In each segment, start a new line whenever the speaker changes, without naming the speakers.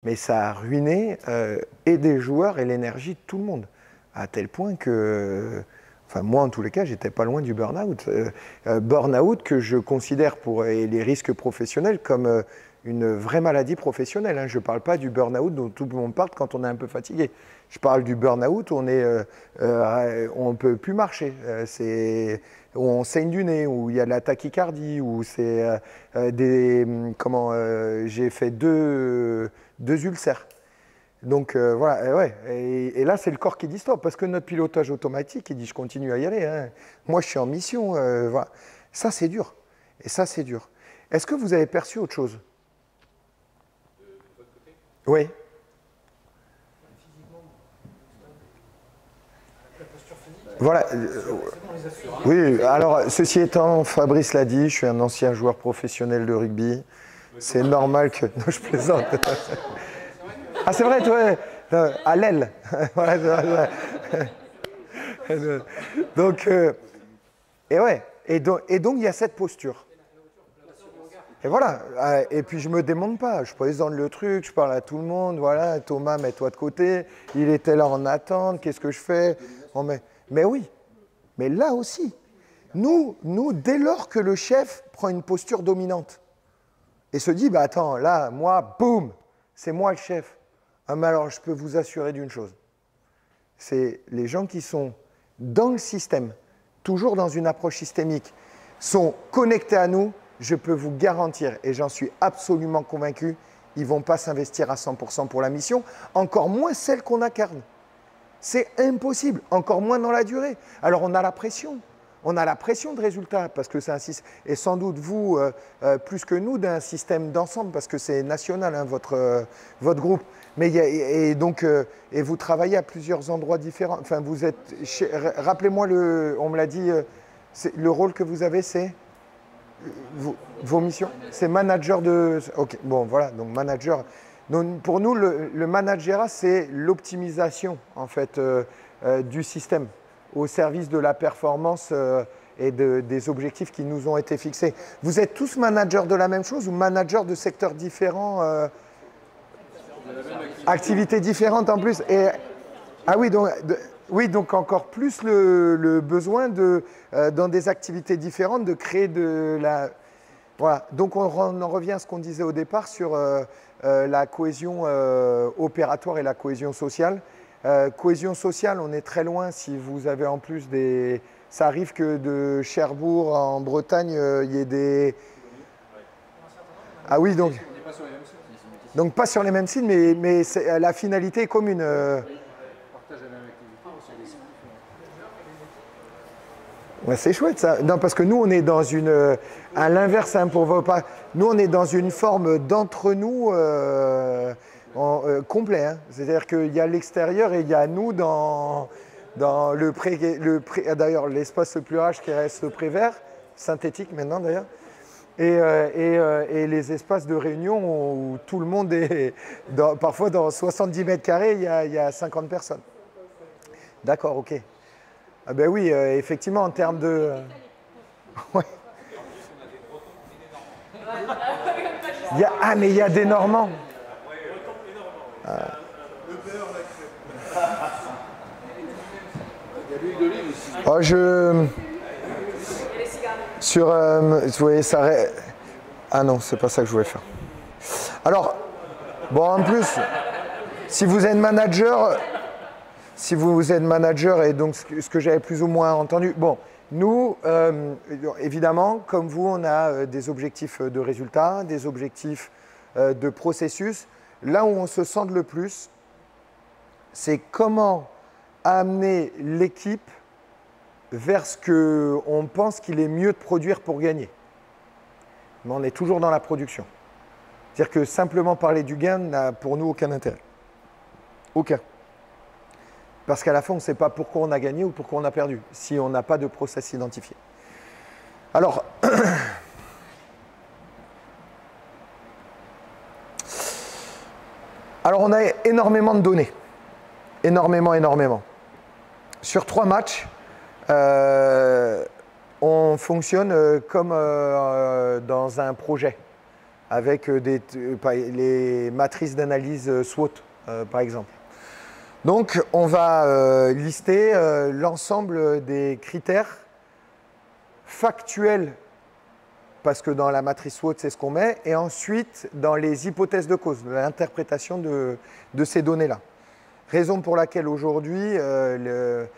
Mais ça a ruiné et des joueurs et l'énergie de tout le monde. À tel point que, enfin moi en tous les cas, j'étais pas loin du burn-out. Burn-out que je considère pour les risques professionnels comme une vraie maladie professionnelle. Hein. Je ne parle pas du burn-out dont tout le monde parle quand on est un peu fatigué. Je parle du burn-out où on ne peut plus marcher. Où on saigne du nez, où il y a de la tachycardie, où c'est j'ai fait deux ulcères. Donc voilà, ouais. Et là, c'est le corps qui dit stop, parce que notre pilotage automatique, il dit je continue à y aller. Hein. Moi, je suis en mission. Voilà. Ça, c'est dur. Et ça, c'est dur. Est-ce que vous avez perçu autre chose? Oui. Voilà. Oui, alors, ceci étant, Fabrice l'a dit, je suis un ancien joueur professionnel de rugby. C'est normal que... Non, je plaisante. Ah, c'est vrai, toi, à l'aile. Donc, et ouais, et donc, il y a cette posture. Et voilà, et puis je me démonte pas, je présente le truc, je parle à tout le monde, voilà, Thomas, mets-toi de côté, il était là en attente, qu'est-ce que je fais? Mais oui, mais là aussi, nous, dès lors que le chef prend une posture dominante et se dit, bah attends, là, moi, boum, c'est moi le chef. Ah, mais alors, je peux vous assurer d'une chose, c'est les gens qui sont dans le système, toujours dans une approche systémique, sont connectés à nous, je peux vous garantir, et j'en suis absolument convaincu, ils ne vont pas s'investir à 100% pour la mission, encore moins celle qu'on incarne. C'est impossible, encore moins dans la durée. Alors on a la pression de résultat, parce que c'est un système, et sans doute vous, plus que nous, d'un système d'ensemble, parce que c'est national, hein, votre groupe. Mais et vous travaillez à plusieurs endroits différents. Enfin, vous êtes, rappelez-moi, on me l'a dit, le rôle que vous avez, c'est vos missions. C'est manager de... Ok, bon, voilà, donc manager. Donc, pour nous, le managerat, c'est l'optimisation, en fait, du système au service de la performance et des objectifs qui nous ont été fixés. Vous êtes tous managers de la même chose ou managers de secteurs différents, activités différentes en plus? Ah oui, donc encore plus le besoin dans des activités différentes de créer de la... Voilà, donc on en revient à ce qu'on disait au départ sur la cohésion opératoire et la cohésion sociale. Cohésion sociale, on est très loin si vous avez en plus des... Ça arrive que de Cherbourg en Bretagne, il y ait des... Ah oui, donc... Donc pas sur les mêmes sites, mais la finalité est commune. Ouais, c'est chouette ça. Non, parce que nous, on est dans une... à l'inverse, hein, nous, on est dans une forme d'entre-nous complet. Hein. C'est-à-dire qu'il y a l'extérieur et il y a nous dans le pré... D'ailleurs, l'espace le plus large qui reste le Prévert, synthétique maintenant d'ailleurs. Et les espaces de réunion où tout le monde est... parfois, dans 70 mètres carrés, il y a 50 personnes. D'accord, ok. Ah ben oui, effectivement, en termes de... Ouais. Ah, mais il y a des Normands. Oh, vous voyez, ça... Ah non, c'est pas ça que je voulais faire. Alors, bon, en plus, si vous êtes manager... et donc ce que j'avais plus ou moins entendu, bon, nous, évidemment, comme vous, on a des objectifs de résultats, des objectifs de processus. Là où on se sent le plus, c'est comment amener l'équipe vers ce qu'on pense qu'il est mieux de produire pour gagner. Mais on est toujours dans la production. C'est-à-dire que simplement parler du gain n'a pour nous aucun intérêt. Aucun. Parce qu'à la fin, on ne sait pas pourquoi on a gagné ou pourquoi on a perdu, si on n'a pas de process identifié. Alors, on a énormément de données. Énormément. Sur 3 matchs, on fonctionne comme dans un projet. avec les matrices d'analyse SWOT, par exemple. Donc, on va lister l'ensemble des critères factuels, parce que dans la matrice SWOT, c'est ce qu'on met, et ensuite dans les hypothèses de cause, l'interprétation de ces données-là. Raison pour laquelle aujourd'hui, le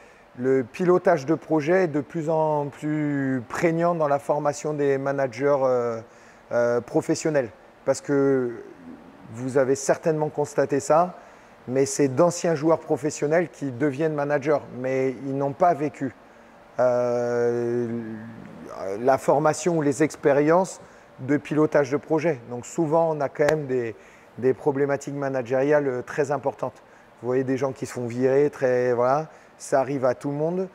pilotage de projet est de plus en plus prégnant dans la formation des managers professionnels. Parce que vous avez certainement constaté ça, mais c'est d'anciens joueurs professionnels qui deviennent managers, mais ils n'ont pas vécu la formation ou les expériences de pilotage de projet. Donc souvent, on a quand même des problématiques managériales très importantes. Vous voyez des gens qui se font virer, voilà, ça arrive à tout le monde.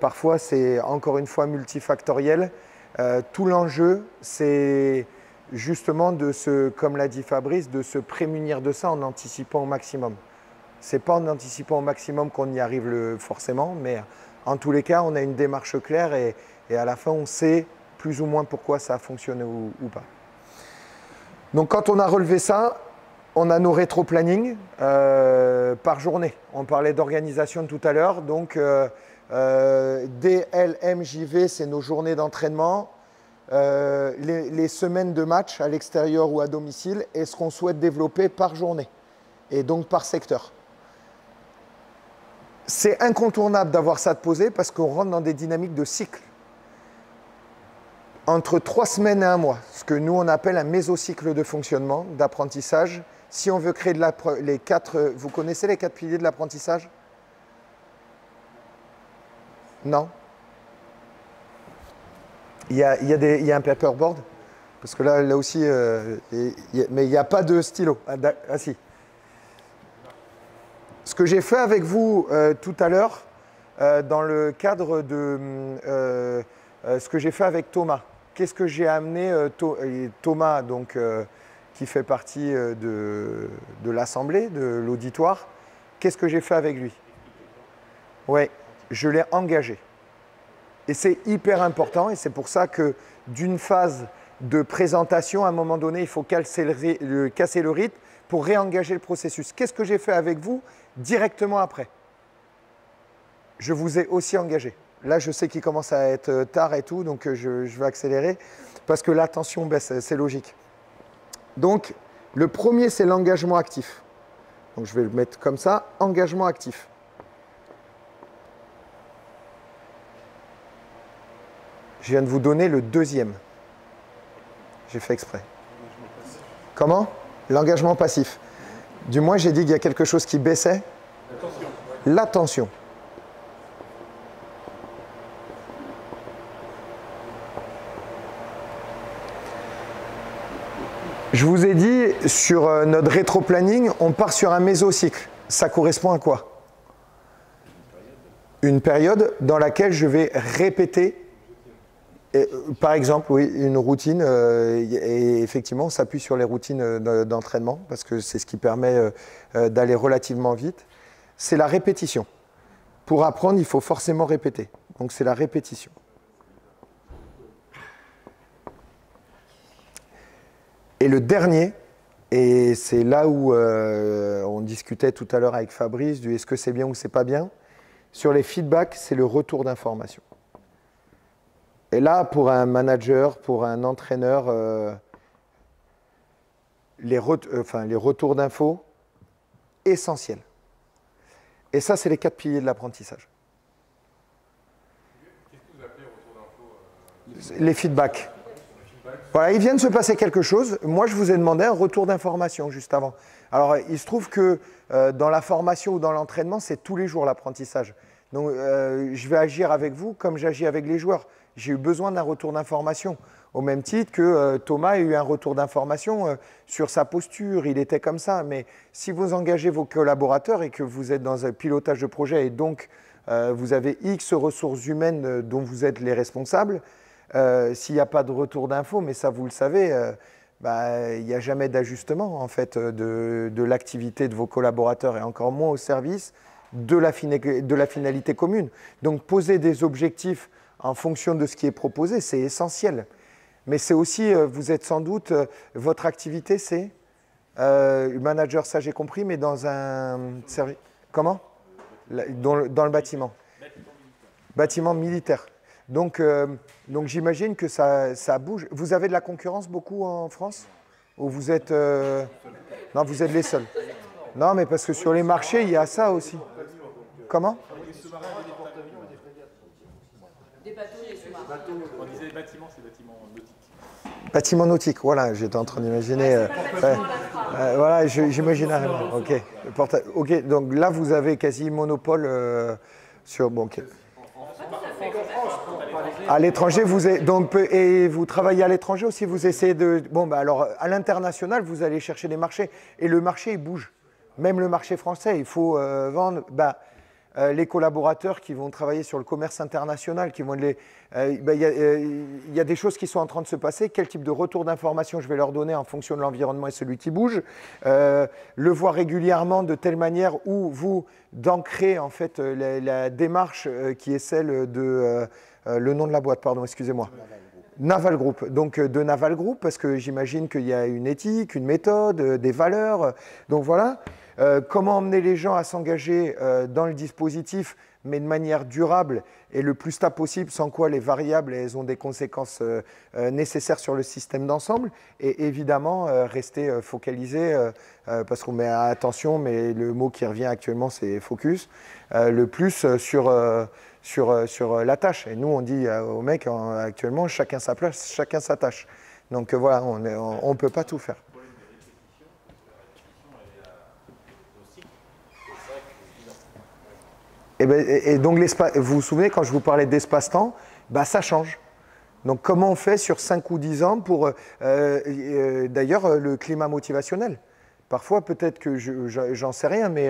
Parfois, c'est encore une fois multifactoriel. Tout l'enjeu, c'est justement comme l'a dit Fabrice, de se prémunir de ça en anticipant au maximum. Ce n'est pas en anticipant au maximum qu'on y arrive forcément, mais en tous les cas, on a une démarche claire et à la fin, on sait plus ou moins pourquoi ça a fonctionné ou pas. Donc, quand on a relevé ça, on a nos rétro-planning par journée. On parlait d'organisation tout à l'heure. Donc, DLMJV, c'est nos journées d'entraînement. Les semaines de match à l'extérieur ou à domicile et ce qu'on souhaite développer par journée et donc par secteur. C'est incontournable d'avoir ça de posé parce qu'on rentre dans des dynamiques de cycle. Entre 3 semaines et 1 mois, ce que nous on appelle un mésocycle de fonctionnement, d'apprentissage. Si on veut créer les 4, vous connaissez les 4 piliers de l'apprentissage? Non? Il y a un paperboard? Parce que là aussi, mais il n'y a pas de stylo. Ah si. Ce que j'ai fait avec vous tout à l'heure, dans le cadre de ce que j'ai fait avec Thomas, qu'est-ce que j'ai amené Thomas, donc, qui fait partie de l'assemblée, de l'auditoire, qu'est-ce que j'ai fait avec lui? Oui, je l'ai engagé. Et c'est hyper important et c'est pour ça que d'une phase de présentation, à un moment donné, il faut casser le rythme pour réengager le processus. Qu'est-ce que j'ai fait avec vous directement après? Je vous ai aussi engagé. Là, je sais qu'il commence à être tard et tout, donc je vais accélérer parce que la tension baisse, c'est logique. Donc, le premier, c'est l'engagement actif. Donc, je vais le mettre comme ça, engagement actif. Je viens de vous donner le deuxième. J'ai fait exprès. Comment? L'engagement passif. Du moins, j'ai dit qu'il y a quelque chose qui baissait. L'attention. Je vous ai dit, sur notre rétro-planning, on part sur un mésocycle. Ça correspond à quoi? Une période dans laquelle je vais répéter. Par exemple, oui, une routine, et effectivement, on s'appuie sur les routines d'entraînement parce que c'est ce qui permet d'aller relativement vite. C'est la répétition. Pour apprendre, il faut forcément répéter. Donc, c'est la répétition. Et le dernier, et c'est là où on discutait tout à l'heure avec Fabrice du est-ce que c'est bien ou c'est pas bien, sur les feedbacks, c'est le retour d'information. Et là, pour un manager, pour un entraîneur, les retours d'infos, essentiels. Et ça, c'est les 4 piliers de l'apprentissage.
Qu'est-ce que vous appelez retour d'infos?
Les feedbacks. Voilà, il vient de se passer quelque chose. Moi, je vous ai demandé un retour d'information juste avant. Alors, il se trouve que dans la formation ou dans l'entraînement, c'est tous les jours l'apprentissage. Donc, je vais agir avec vous comme j'agis avec les joueurs. J'ai eu besoin d'un retour d'information. Au même titre que Thomas a eu un retour d'information sur sa posture, il était comme ça. Mais si vous engagez vos collaborateurs et que vous êtes dans un pilotage de projet et donc vous avez X ressources humaines dont vous êtes les responsables, s'il n'y a pas de retour d'info, mais ça vous le savez, il n'y a jamais d'ajustement en fait de l'activité de vos collaborateurs et encore moins au service de la finalité commune. Donc poser des objectifs en fonction de ce qui est proposé, c'est essentiel. Mais c'est aussi, vous êtes sans doute, votre activité, c'est manager, ça j'ai compris, mais dans un service. Comment? Dans le bâtiment. Bâtiment militaire. Donc j'imagine que ça bouge. Vous avez de la concurrence beaucoup en France? Ou vous êtes... Non, vous êtes les seuls. Non, mais parce que sur les marchés, il y a ça aussi. Comment?
Des bateaux, des sous-marins.
On disait bâtiment, c'est bâtiment nautique.
Bâtiment nautique, voilà, j'étais en train d'imaginer. Voilà, j'imaginais. Ok, donc là, vous avez quasi monopole sur... Bon, ok. À l'étranger, et vous travaillez à l'étranger aussi, vous essayez de... Bon, bah alors, à l'international, vous allez chercher des marchés, et le marché, il bouge. Même le marché français, il faut vendre... les collaborateurs qui vont travailler sur le commerce international, qui vont il y a des choses qui sont en train de se passer. Quel type de retour d'information je vais leur donner en fonction de l'environnement et celui qui bouge. Le voir régulièrement de telle manière où vous d'ancrer en fait la démarche qui est celle de le nom de la boîte, pardon, excusez-moi. Naval Group, donc de Naval Group, parce que j'imagine qu'il y a une éthique, une méthode, des valeurs. Donc voilà. Comment emmener les gens à s'engager dans le dispositif, mais de manière durable et le plus stable possible, sans quoi les variables elles ont des conséquences nécessaires sur le système d'ensemble. Et évidemment, rester focalisé, parce qu'on met attention, mais le mot qui revient actuellement, c'est focus, le plus sur la tâche. Et nous, on dit aux mecs, actuellement, chacun sa place, chacun sa tâche. Donc voilà, on ne peut pas tout faire. Et donc, vous vous souvenez, quand je vous parlais d'espace-temps, ça change. Donc, comment on fait sur 5 ou 10 ans pour, d'ailleurs, le climat motivationnel? Parfois, peut-être que j'en sais rien, mais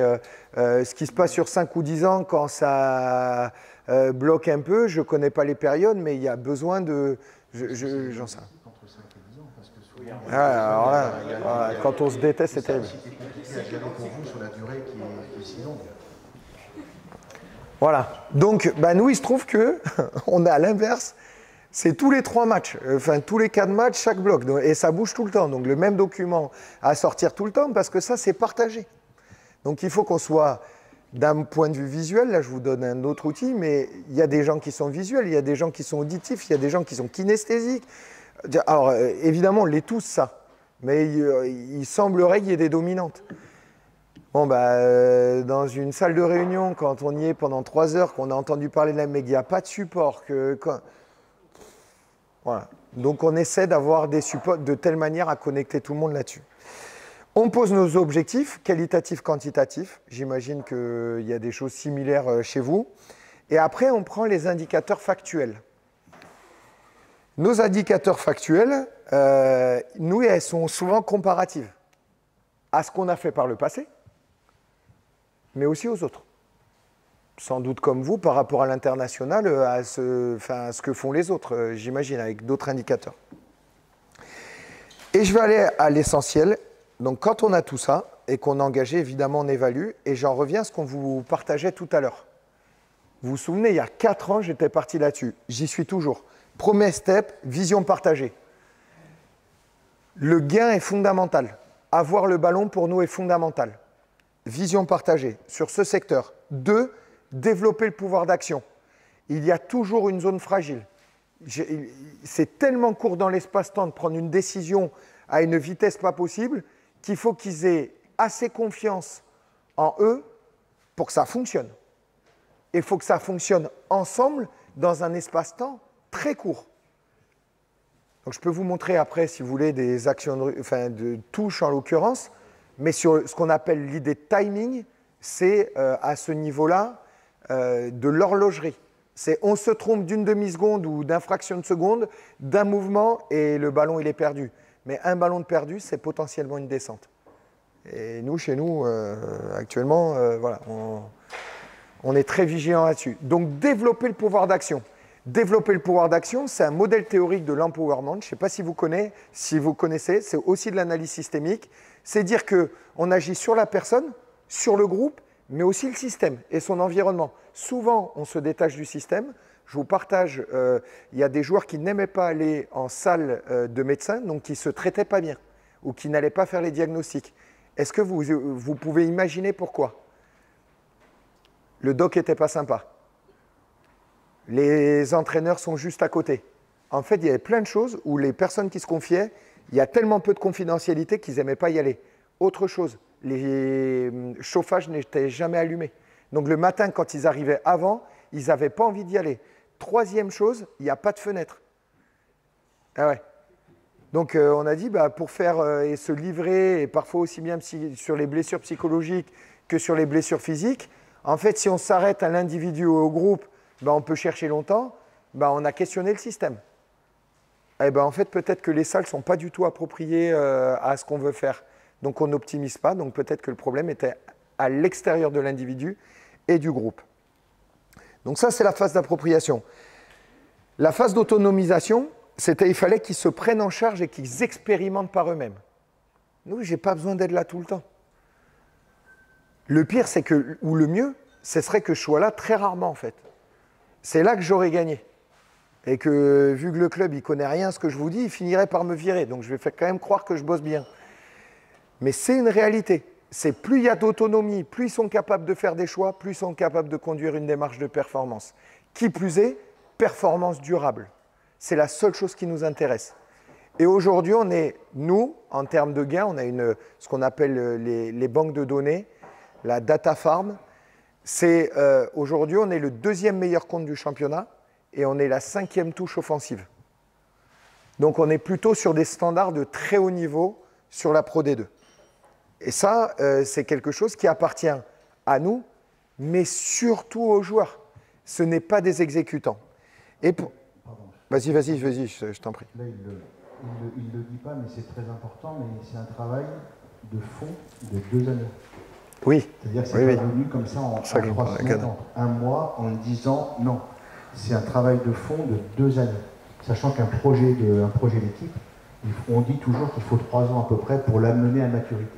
ce qui se passe sur 5 ou 10 ans, quand ça bloque un peu, je ne connais pas les périodes, mais il y a besoin de... J'en sais rien. Alors là, voilà, quand on se déteste, c'est terrible. Voilà. Donc, nous, il se trouve qu'on est à l'inverse. C'est tous les 3 matchs, enfin tous les 4 matchs, chaque bloc. Et ça bouge tout le temps. Donc, le même document à sortir tout le temps parce que ça, c'est partagé. Donc, il faut qu'on soit d'un point de vue visuel. Là, je vous donne un autre outil, mais il y a des gens qui sont visuels, il y a des gens qui sont auditifs, il y a des gens qui sont kinesthésiques. Alors, évidemment, on l'est tous, ça. Mais il semblerait qu'il y ait des dominantes. Bon, dans une salle de réunion, quand on y est pendant 3 heures, qu'on a entendu parler de la mais qu'il n'y a pas de support, voilà. Donc, on essaie d'avoir des supports de telle manière à connecter tout le monde là-dessus. On pose nos objectifs, qualitatifs, quantitatifs. J'imagine qu'il y a des choses similaires chez vous. Et après, on prend les indicateurs factuels. Nos indicateurs factuels, nous, elles sont souvent comparatives à ce qu'on a fait par le passé, mais aussi aux autres. Sans doute comme vous, par rapport à l'international, à ce que font les autres, j'imagine, avec d'autres indicateurs. Et je vais aller à l'essentiel. Donc, quand on a tout ça, et qu'on a engagé, évidemment, on évalue, et j'en reviens à ce qu'on vous partageait tout à l'heure. Vous vous souvenez, il y a 4 ans, j'étais parti là-dessus. J'y suis toujours. Premier step, vision partagée. Le gain est fondamental. Avoir le ballon, pour nous, est fondamental. Vision partagée sur ce secteur. 2, développer le pouvoir d'action. Il y a toujours une zone fragile. C'est tellement court dans l'espace-temps de prendre une décision à une vitesse pas possible qu'il faut qu'ils aient assez confiance en eux pour que ça fonctionne. Et il faut que ça fonctionne ensemble dans un espace-temps très court. Donc je peux vous montrer après, si vous voulez, des actions de touche en l'occurrence, mais sur ce qu'on appelle l'idée de timing, c'est à ce niveau-là de l'horlogerie. C'est on se trompe d'une demi-seconde ou d'une fraction de seconde, d'un mouvement et le ballon il est perdu. Mais un ballon de perdu, c'est potentiellement une descente. Et nous, chez nous, actuellement, voilà, on est très vigilant là-dessus. Donc développer le pouvoir d'action. Développer le pouvoir d'action, c'est un modèle théorique de l'empowerment. Je ne sais pas si vous connaissez, c'est aussi de l'analyse systémique. C'est dire qu'on agit sur la personne, sur le groupe, mais aussi le système et son environnement. Souvent, on se détache du système. Je vous partage, il y a des joueurs qui n'aimaient pas aller en salle de médecin, donc qui ne se traitaient pas bien ou qui n'allaient pas faire les diagnostics. Est-ce que vous pouvez imaginer pourquoi? Le doc n'était pas sympa. Les entraîneurs sont juste à côté. En fait, il y avait plein de choses où les personnes qui se confiaient, il y a tellement peu de confidentialité qu'ils n'aimaient pas y aller. Autre chose, les chauffages n'étaient jamais allumés. Donc le matin, quand ils arrivaient avant, ils n'avaient pas envie d'y aller. Troisième chose, il n'y a pas de fenêtre. Ah ouais. Donc on a dit, pour faire et se livrer, et parfois aussi bien sur les blessures psychologiques que sur les blessures physiques, en fait, si on s'arrête à l'individu ou au groupe, on peut chercher longtemps, on a questionné le système. Et en fait, peut-être que les salles ne sont pas du tout appropriées à ce qu'on veut faire. Donc on n'optimise pas, donc peut-être que le problème était à l'extérieur de l'individu et du groupe. Donc ça, c'est la phase d'appropriation. La phase d'autonomisation, il fallait qu'ils se prennent en charge et qu'ils expérimentent par eux-mêmes. Nous, je n'ai pas besoin d'être là tout le temps. Le pire, ou le mieux, ce serait que je sois là très rarement, en fait. C'est là que j'aurais gagné. Et que, vu que le club, il ne connaît rien à ce que je vous dis, il finirait par me virer. Donc, je vais faire quand même croire que je bosse bien. Mais c'est une réalité. C'est plus il y a d'autonomie, plus ils sont capables de faire des choix, plus ils sont capables de conduire une démarche de performance. Qui plus est, performance durable. C'est la seule chose qui nous intéresse. Et aujourd'hui, nous, en termes de gains, on a ce qu'on appelle les banques de données, la data farm. Aujourd'hui, on est le 2e meilleur compte du championnat et on est la 5e touche offensive. Donc, on est plutôt sur des standards de très haut niveau sur la Pro D2. Et ça, c'est quelque chose qui appartient à nous, mais surtout aux joueurs. Ce n'est pas des exécutants. Et Vas-y, je t'en prie.
Là, il ne le dit pas, mais c'est très important, mais c'est un travail de fond de 2 années.
Oui.
C'est-à-dire que c'est pas venu comme ça en 3 semaines, en 1 mois, en 10 ans, non. C'est un travail de fond de 2 années. Sachant qu'un projet d'équipe, on dit toujours qu'il faut 3 ans à peu près pour l'amener à maturité.